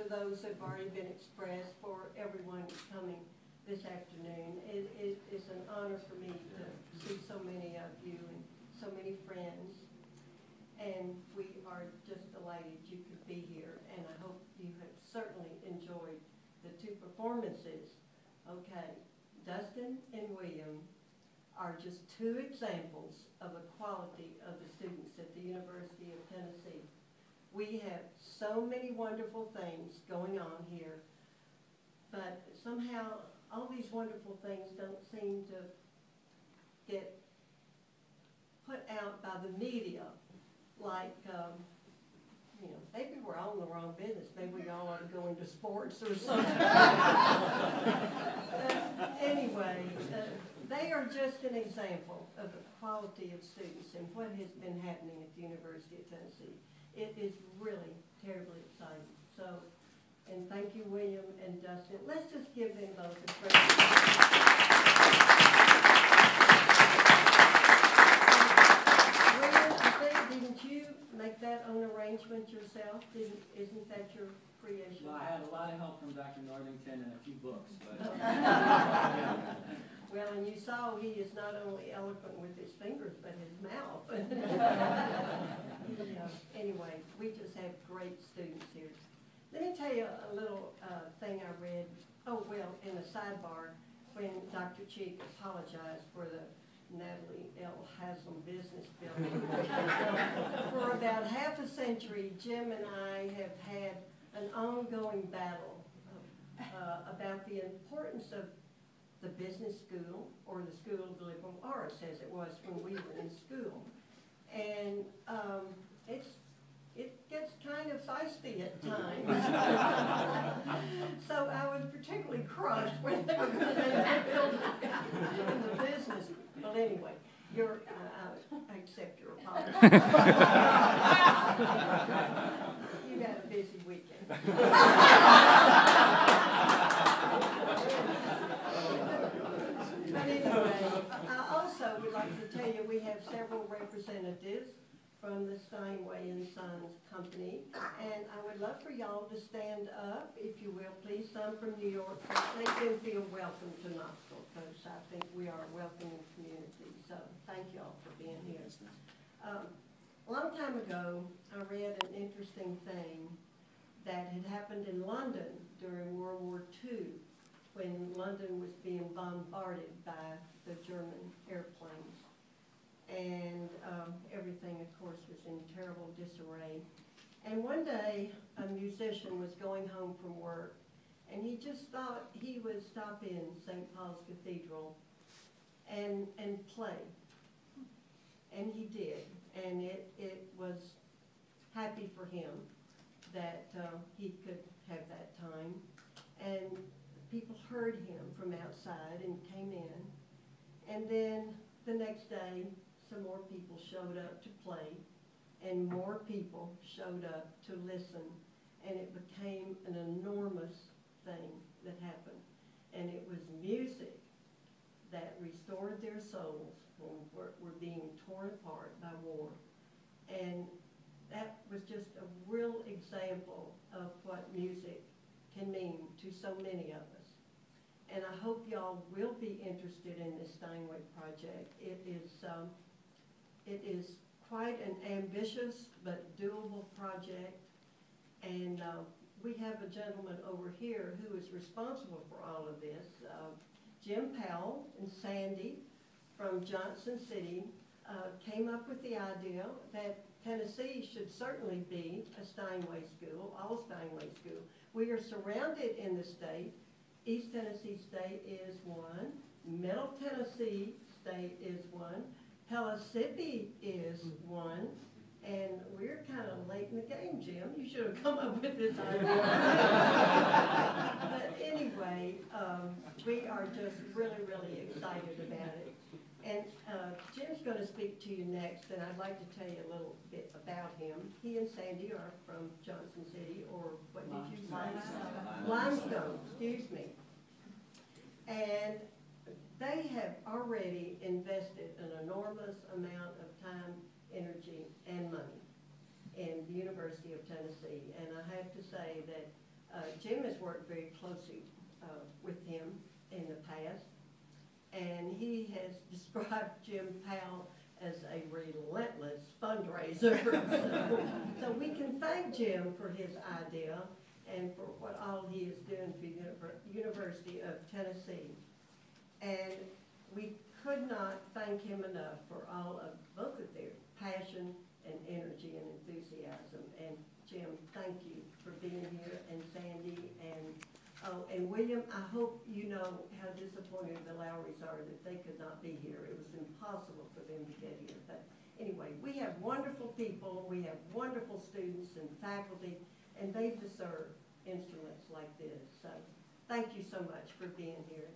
to those that have already been expressed, for everyone coming this afternoon. It is an honor for me to see so many of you and so many friends. And we are just delighted you could be here, and I hope you have certainly enjoyed the two performances. Okay, Dustin and William are just two examples of the quality of the students at the University of Tennessee. We have so many wonderful things going on here, but somehow all these wonderful things don't seem to get put out by the media. Like, you know, maybe we're all in the wrong business. Maybe we all ought to go into sports or something. Anyway, they are just an example of the quality of students and what has been happening at the University of Tennessee. It is really terribly exciting. So, and thank you, William and Dustin. Let's just give them both a great Didn't you make that own arrangement yourself? Isn't that your creation? Well, I had a lot of help from Dr. Northington and a few books. But well, and you saw he is not only eloquent with his fingers, but his mouth. Anyway, we just have great students here. Let me tell you a little thing I read. Oh, well, in the sidebar, when Dr. Cheek apologized for the Natalie L. Haslam business building. For about half a century, Jim and I have had an ongoing battle about the importance of the business school, or the School of the Liberal Arts, as it was when we were in school. And it gets kind of feisty at times. So I was particularly crushed when they were going to build in the business. Well, anyway, I accept your apology. You had a busy weekend. But anyway, I also would like to tell you we have several representatives from the Steinway and Sons Company, and I would love for y'all to stand up, if you will, please. Some from New York, but they do feel welcome to Knoxville, because I think we are a welcoming community. So thank y'all for being here. A long time ago, I read an interesting thing that had happened in London during World War II, when London was being bombarded by the German airplanes. And everything, of course, was in terrible disarray. And one day, a musician was going home from work, and he just thought he would stop in St. Paul's Cathedral and play. And he did, and it was happy for him that he could have that time. And people heard him from outside and came in. And then the next day, some more people showed up to play, and more people showed up to listen, and it became an enormous thing that happened. And it was music that restored their souls when were being torn apart by war. And that was just a real example of what music can mean to so many of us. And I hope y'all will be interested in this Steinway project. It is quite an ambitious but doable project, and we have a gentleman over here who is responsible for all of this. Jim Powell and Sandy from Johnson City came up with the idea that Tennessee should certainly be a Steinway school, All-Steinway School. We are surrounded in the state. East Tennessee State is one. Middle Tennessee State is one. Pellissippi is one. And we're kind of late in the game, Jim. You should have come up with this idea. But anyway, we are just really, really excited about it. And Jim's going to speak to you next, and I'd like to tell you a little bit about him. He and Sandy are from Johnson City, or what did you say? Limestone, excuse me. And they have already invested an enormous amount of time, energy, and money in the University of Tennessee. And I have to say that Jim has worked very closely with him in the past, and he has described Jim Powell as a relentless fundraiser. So we can thank Jim for his idea and for what all he is doing for University of Tennessee. And we could not thank him enough for all of both of their passion and energy and enthusiasm. And Jim, thank you for being here, and Sandy, and William, I hope you know how disappointed the Lowrys are that they could not be here. It was impossible for them to get here. But anyway, we have wonderful people, we have wonderful students and faculty, and they deserve instruments like this. So thank you so much for being here.